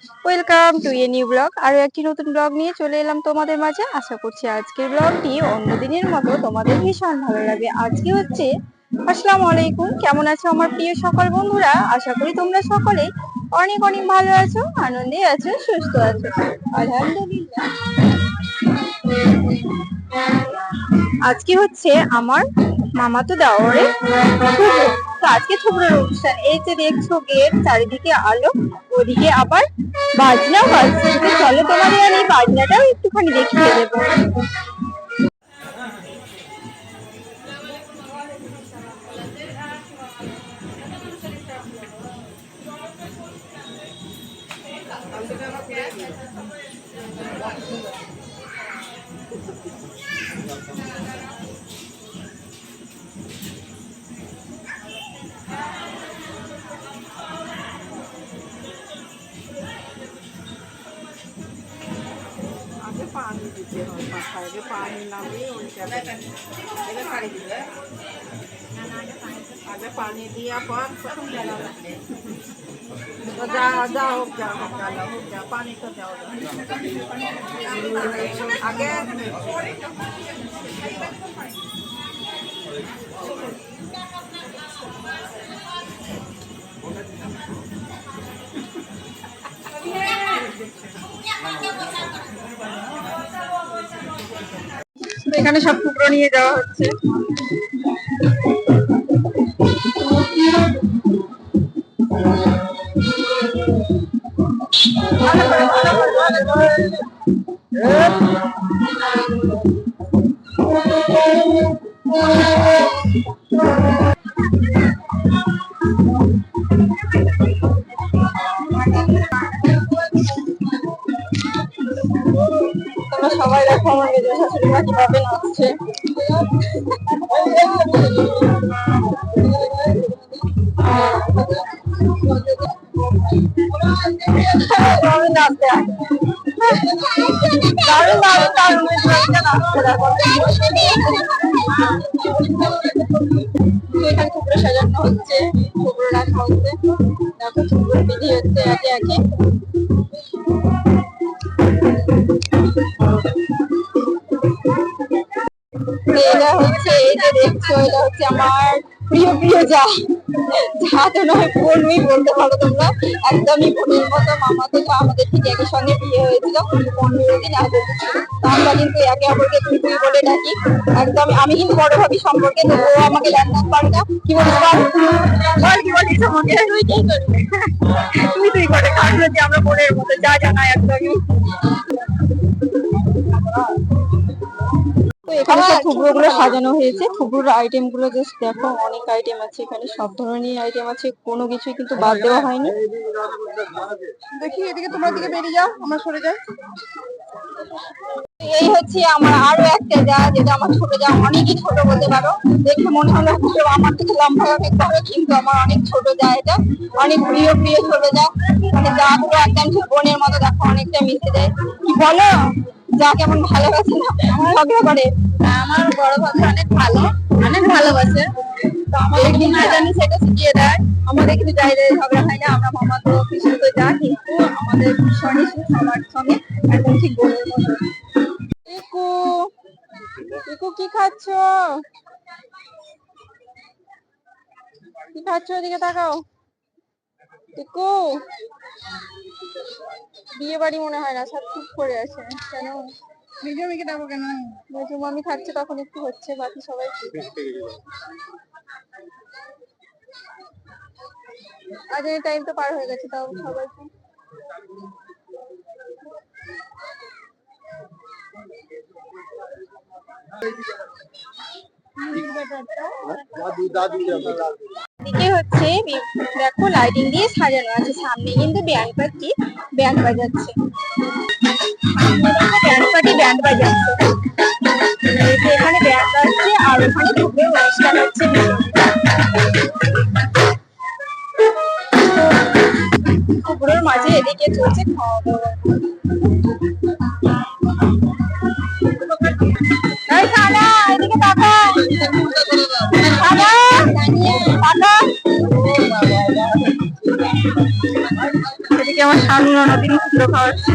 Welcome to a new blog. আরো একটি নতুন ব্লগ নিয়ে চলে এলাম তোমাদের মাঝে। আশা করছি আজকের ব্লগটি অন্য দিনের মতো তোমাদের ভীষণ ভালো লাগবে। আজকে হচ্ছে আসসালামু আলাইকুম। কেমন আছো আমার প্রিয় সকল বন্ধুরা? আশা করি তোমরা সকলে অনেক অনেক ভালো আছো, আনন্দে আছো, সুস্থ আছো। আলহামদুলিল্লাহ। আজকে হচ্ছে আমার মামাতো দেওরের থুবড়ো। তো আজকে থুবড়োর অনুষ্ঠান। এই যে দেখছো গেট, চারিদিকে আলো, ওদিকে আবার বাজনাও বাজছে। তো চলো তোমাদের আমি বাজনাটাও একটুখানি দেখিয়ে দেবো। আগে পানি দিতে হয়, মাথায় আগে পানি নামিয়ে ওইটা ছাড়ি দিবে। আগে পানি দিয়া পর যা যা হোক যা হোক গালা হোক যা পানি তো দেওয়া আগে। এখানে সব টুকরো নিয়ে যাওয়া হচ্ছে। তোমরা সবাই দেখো আমার মেজো শাশুড়িমা কিভাবে নাচছে। এখানে টুকরো সাজানো হচ্ছে, টুকরো রাখা হচ্ছে, দেখো টুকরো বিধি হচ্ছে একে একে। এটা হচ্ছে, এই যে দেখছো, এটা হচ্ছে আমার প্রিয় প্রিয় যা। যা তো নয়, বোনই বলতে পারো তোমরা। একদমই বোনের মতো। মামা তো যা, আমাদের ঠিক একই সঙ্গে বিয়ে হয়েছিল 15 দিন আগে। আমরা কিন্তু একে অপরকে তুই তুই বলে ডাকি। একদম আমি কিন্তু বড় ভাবি সম্পর্কে, তো ও আমাকে ল্যান্ডান পারে না। কি বলিস বল, কি বলিস আমাকে? তুই তুই করে, কারণ যে আমরা বোনের মতো যা জানাই একদমই। তো এখানে সব থুবড়ো গুলো সাজানো হয়েছে। থুবড়োর আইটেম গুলো জাস্ট দেখো, অনেক আইটেম আছে এখানে, সব ধরনের আইটেম আছে, কোনো কিছুই কিন্তু বাদ দেওয়া হয়নি। দেখি এদিকে, তোমার দিকে বেরিয়ে যাও, আমরা সরে যাই। এই হচ্ছে আমার আরো একটা যা, যেটা আমার ছোট যা, অনেকই ছোট বলতে পারো। দেখে মনে হলো আমার থেকে লম্বা অনেক বড়, কিন্তু আমার অনেক ছোট যা। এটা অনেক প্রিয় প্রিয় ছোট যা। মানে যা গুলো একদম ঠিক বোনের মতো, দেখো অনেকটা মিশে যায়। কি বলো, যা কেমন ভালোবাসে না ঝগড়া করে? আমার বড় ভাবি অনেক ভালো, অনেক ভালোবাসে। তো আমাদের কি না জানি সেটা শিখিয়ে দেয়। আমাদের কিন্তু যাই ঝগড়া হয় না, আমরা মামা তো কিছু তো যা, কিন্তু আমাদের ভীষণই সবার সঙ্গে একদম ঠিক বোনের মতো। ইকু, ইকু কি খাচ্ছ? কি খাচ্ছ? ওদিকে তাকাও। ইকু, বিয়ে বাড়ি মনে হয় না, সব চুপ করে আছে কেন? মেজো মেয়েকে ডাকো কেন? মেজো মামি খাচ্ছে, তখন একটু হচ্ছে, বাকি সবাই আজ এই টাইম তো পার হয়ে গেছে, তাও সবাই এদিকে হচ্ছে দেখো লাইটিং দিয়ে সাজানো আছে। সামনে কিন্তু ব্যান্ড পার্টি ব্যান্ড বাজাচ্ছে, ব্যান্ড পার্টি ব্যান্ড বাজাচ্ছে। এখানে ব্যান্ড বাজছে আর ওখানে খুবই অনুষ্ঠান হচ্ছে। পুকুরের মাঝে এদিকে চলছে খাওয়া দাওয়া। এদিকে তাকা, এদিকে আমার শানু ননদিন কুমড়ো খাওয়াচ্ছে।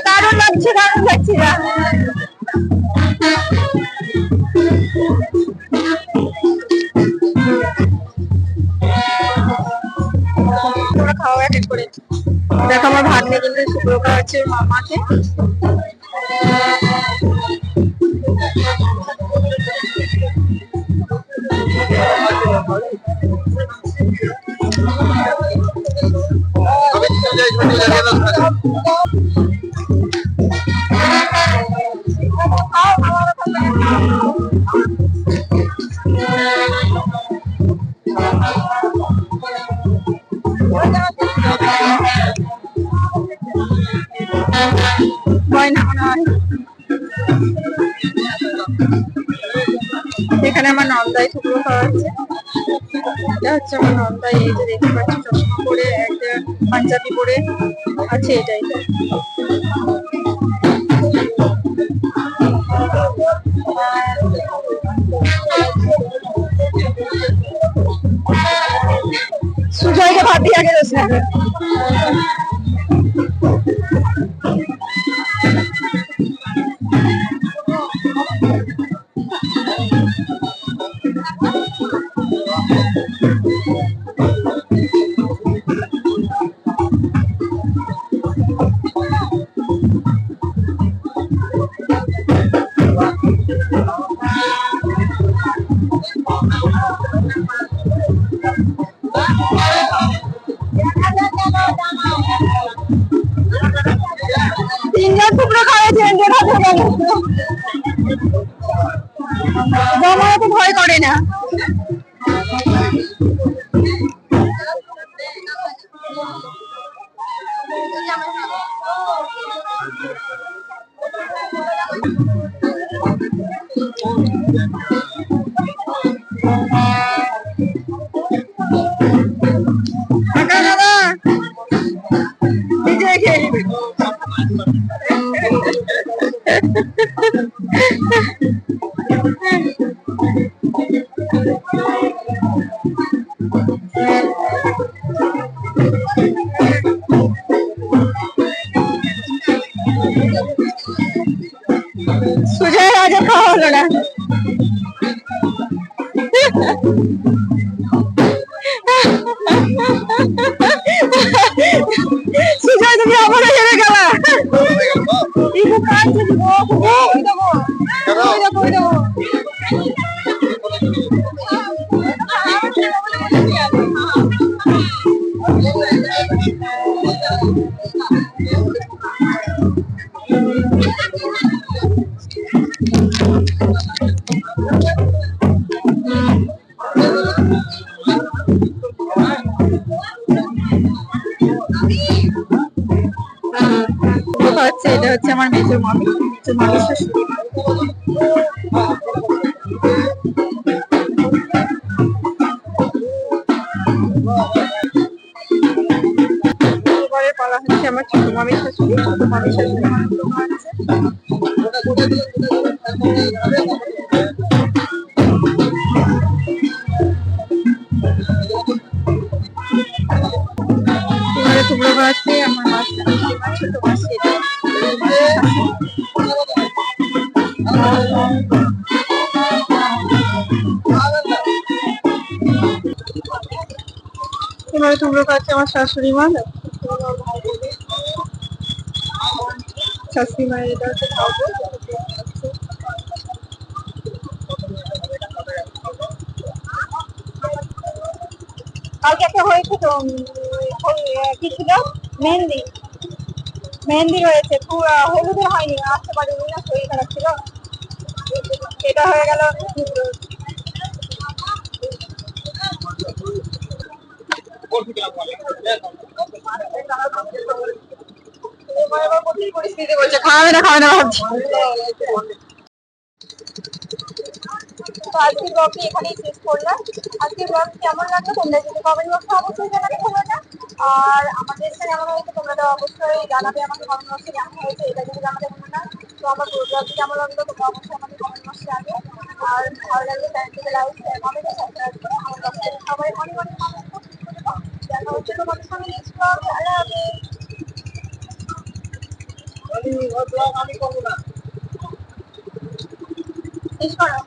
দারুণ লাগছে, দারুণ লাগছে। খাওয়া এক এক করে। দেখো আমার ভাগ্নে কিন্তু শুক্র খাওয়াচ্ছে মামাকে। এখানে আমার নন্দাই শুক্র খাওয়াচ্ছে। এটা হচ্ছে আমার নন্দাই, এই যে দেখতে পাচ্ছি চশমা পরে একটা পাঞ্জাবি পরে আছে, এটাই। সুজয়কে ভাত দিয়ে আগে যাচ্ছে। তিনজন টুকরো খাওয়াছেন, জমা তো ভয় করে না। সুজয় আজ খাওয়া হলো না। সুজয় তুমি আবার হেরে গেলা। এটা হচ্ছে আমার মেজো মামি, মেজো মামির শাশুড়ি। এবারে পালা হচ্ছে আমার ছোট মামির শাশুড়ি। ছোট মামির শাশুড়ি টুকরো আছে আমার মাছ, ছোট মাছ। এবারে টুকরো খাচ্ছে আমার শাশুড়ি মা। শাশুড়ি মায়ের এটা হচ্ছে খাবো। কালকে একটা হয়েছে তো, কি ছিল, মেহেন্দি। মেহেন্দি রয়েছে, হলুদের হয়নি, আসতে পারিনি না, শরীর খারাপ ছিল। এটা হয়ে গেল। পরিস্থিতি বলছে খাওয়াবে না, খাওয়াবে না ভাবছি। তো আজকের ব্লগটি এখানেই শেষ করলাম। আজকের ব্লগ কেমন লাগলো তোমরা যদি কমেন্ট বক্সে অবশ্যই জানাতে ভুলো না। আর আমাদের এখানে কেমন হয়েছে তোমরা তো অবশ্যই জানাবে আমাকে কমেন্ট বক্সে কেমন হয়েছে, এটা যদি জানাতে ভুলো না। তো আমার পুরো ব্লগটি কেমন লাগলো তোমরা অবশ্যই আমাকে কমেন্ট বক্সে জানাবে। আর ভালো লাগলে চ্যানেলটিকে লাইক শেয়ার কমেন্ট সাবস্ক্রাইব করে আমার কাছে সবাই অনেক অনেক কমেন্ট করতে পারো। দেখা হচ্ছে তোমাদের সঙ্গে নেক্সট ব্লগ। আল্লাহ হাফেজ। আমি করবো না শেষ করো।